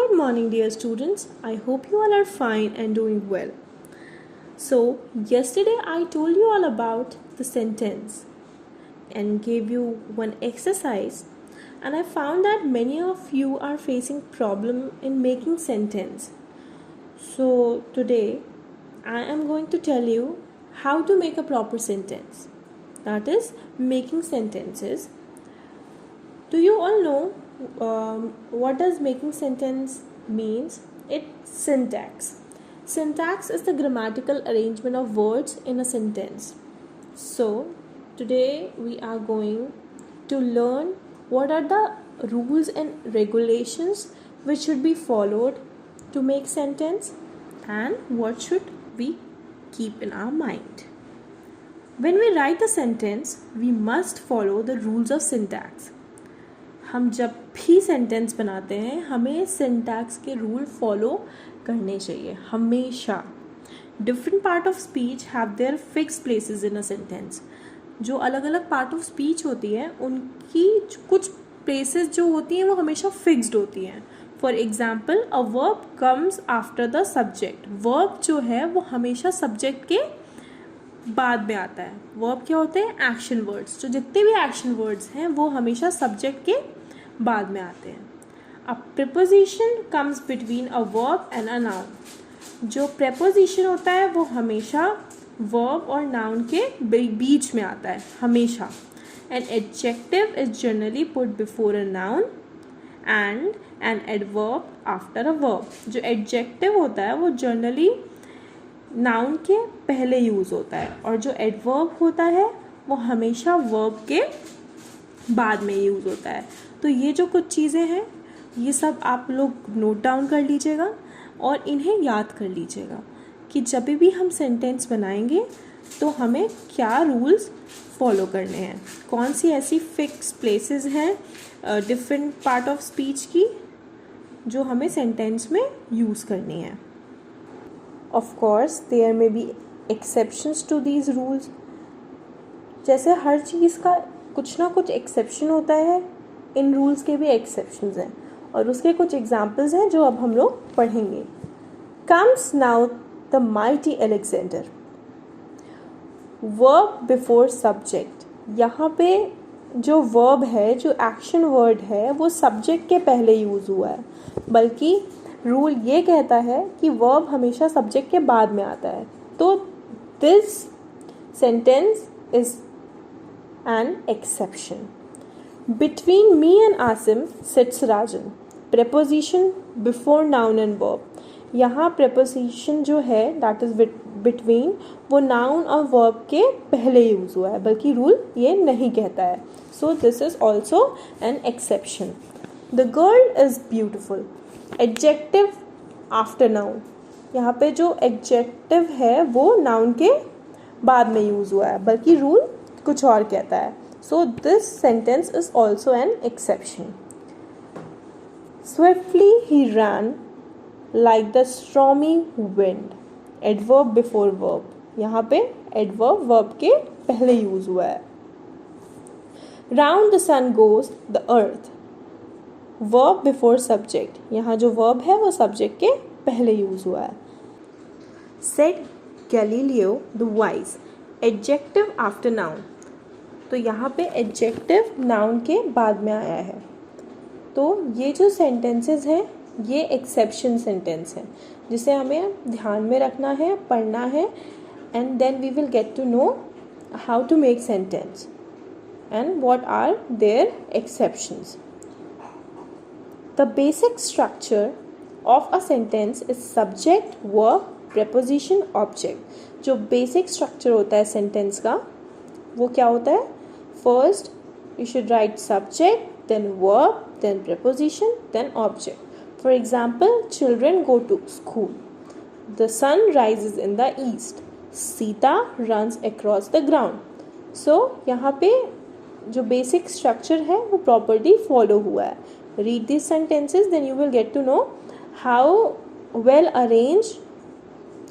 Good morning, dear students. I hope you all are fine and doing well. So, yesterday I told you all about the sentence and gave you one exercise, and I found that many of you are facing problem in making sentence. So, today I am going to tell you how to make a proper sentence. That is making sentences. Do you all know what does making sentence means? It's syntax. Syntax is the grammatical arrangement of words in a sentence. So today we are going to learn what are the rules and regulations which should be followed to make sentence and what should we keep in our mind. When we write a sentence, we must follow the rules of syntax. हम जब भी sentence बनाते हैं हमें syntax के rule follow करने चाहिए हमेशा. Different part of speech have their fix places in a sentence. जो अलग अलग पार्ट ऑफ स्पीच होती है उनकी कुछ प्लेसेस जो होती हैं वो हमेशा फिक्स्ड होती हैं. For example, a verb comes after the subject. Verb जो है वो हमेशा सब्जेक्ट के बाद में आता है. वर्ब क्या होते हैं? Action words. जो जितने भी एक्शन वर्ड्स हैं वो हमेशा सब्जेक्ट के बाद में आते हैं. अ preposition comes between a verb and a noun. जो प्रीपोजिशन होता है वो हमेशा वर्ब और नाउन के बीच में आता है हमेशा. An adjective is generally put before a noun and an adverb after a verb. जो एडजेक्टिव होता है वो जनरली नाउन के पहले यूज़ होता है और जो एडवर्ब होता है वो हमेशा वर्ब के बाद में यूज़ होता है. तो ये जो कुछ चीज़ें हैं ये सब आप लोग नोट डाउन कर लीजिएगा और इन्हें याद कर लीजिएगा कि जब भी हम सेंटेंस बनाएंगे तो हमें क्या रूल्स फॉलो करने हैं. कौन सी ऐसी फिक्स प्लेसेस हैं डिफरेंट पार्ट ऑफ स्पीच की जो हमें सेंटेंस में यूज़ करनी है. Of course, there may be exceptions to these rules. जैसे हर चीज़ का कुछ ना कुछ एक्सेप्शन होता है, इन रूल्स के भी एक्सेप्शंस हैं और उसके कुछ एग्जाम्पल्स हैं जो अब हम लोग पढ़ेंगे. Comes now the mighty Alexander. Verb before subject. यहाँ पे जो verb है, जो एक्शन वर्ड है वो सब्जेक्ट के पहले यूज़ हुआ है. बल्कि रूल ये कहता है कि वर्ब हमेशा सब्जेक्ट के बाद में आता है. तो this sentence is an exception. Between me and Asim sits Rajan. Preposition before noun and verb. यहाँ प्रेपोजिशन जो है दैट इज बिटवीन वो नाउन और वर्ब के पहले यूज हुआ है बल्कि रूल ये नहीं कहता है. So this is also an exception. The girl is beautiful. Adjective after noun. यहाँ पे जो एडजेक्टिव है वो नाउन के बाद में यूज़ हुआ है बल्कि रूल कुछ और कहता है. So this sentence is also an exception. Swiftly he ran like the stormy wind. Adverb before verb. यहाँ पे एडवर्ब वर्ब के पहले यूज़ हुआ है. Round the sun goes the earth. Verb before subject. यहाँ जो वर्ब है वो सब्जेक्ट के पहले यूज हुआ है. Said Galileo the wise. Adjective after noun. तो यहाँ पे एडजेक्टिव नाउन के बाद में आया है. तो ये जो सेंटेंसेस हैं ये एक्सेप्शन सेंटेंस हैं जिसे हमें ध्यान में रखना है, पढ़ना है and then we will get to know how to make sentence and what are their exceptions. The basic structure of a sentence is subject, verb, preposition, object. जो basic structure होता है sentence का वो क्या होता है? First, you should write subject, then verb, then preposition, then object. For example, children go to school. The sun rises in the east. Sita runs across the ground. So यहाँ पे जो basic structure है वो properly follow हुआ है. Read these sentences, then you will get to know how well arranged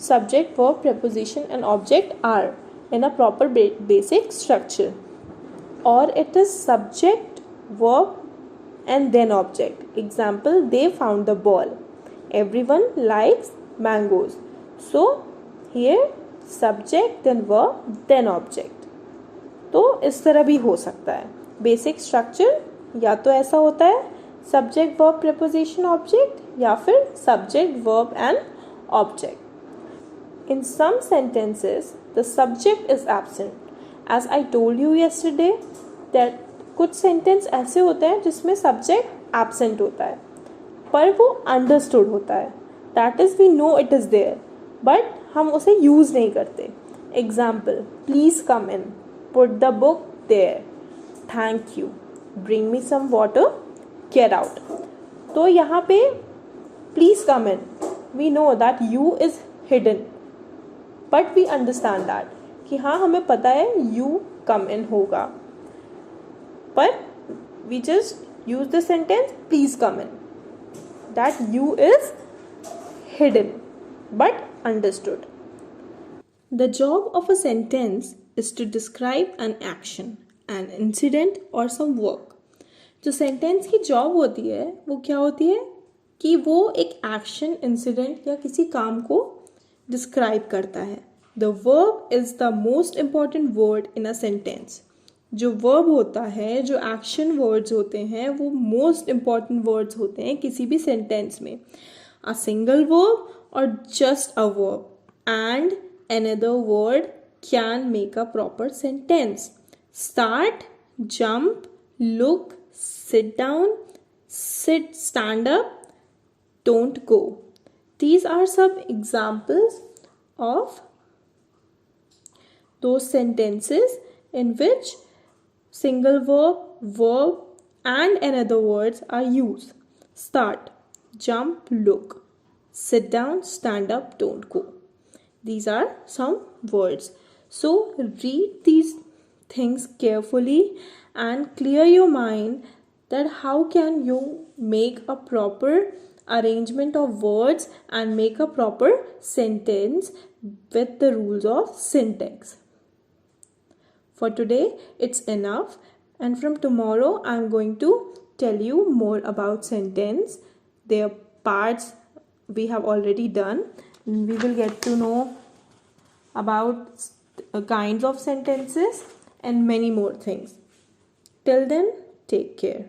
subject, verb, preposition and object are in a proper basic structure. Or it is subject, verb and then object. Example, they found the ball. Everyone likes mangoes. So here subject then verb then object. तो इस तरह भी हो सकता है. Basic structure या तो ऐसा होता है सब्जेक्ट वर्ब प्रीपोजिशन ऑब्जेक्ट या फिर subject verb and object. In some sentences, the subject is absent. As I told you yesterday, that कुछ सेंटेंस ऐसे होते हैं जिसमें सब्जेक्ट एब्सेंट होता है पर वो अंडरस्टूड होता है. That is we know it is there but हम उसे यूज़ नहीं करते. Example, please come in, put the book there, thank you, bring me some water, get out. तो यहाँ पे please come in, we know that you is hidden but we understand that कि हाँ हमें पता है यू कम इन होगा, पर we just use the sentence please come in. That you is hidden but understood. The job of a sentence is to describe an action, an incident और some work. जो sentence की job होती है वो क्या होती है कि वो एक एक्शन, इंसिडेंट या किसी काम को डिस्क्राइब करता है. The verb is the most important word in a sentence. जो वर्ब होता है, जो एक्शन वर्ड्स होते हैं, वो मोस्ट इम्पॉर्टेंट वर्ड्स होते हैं किसी भी सेंटेंस में. अ सिंगल वर्ब और just a verb and another word can make a proper sentence. Start, jump, look, sit down, stand up, don't go. These are some examples of those sentences in which single verb and another words are used. Start, jump, look, sit down, stand up, don't go. These are some words. So read these things carefully and clear your mind that how can you make a proper arrangement of words and make a proper sentence with the rules of syntax. For today it's enough, and from tomorrow I'm going to tell you more about sentence. Their parts we have already done. We will get to know about kinds of sentences and many more things. Till then, take care.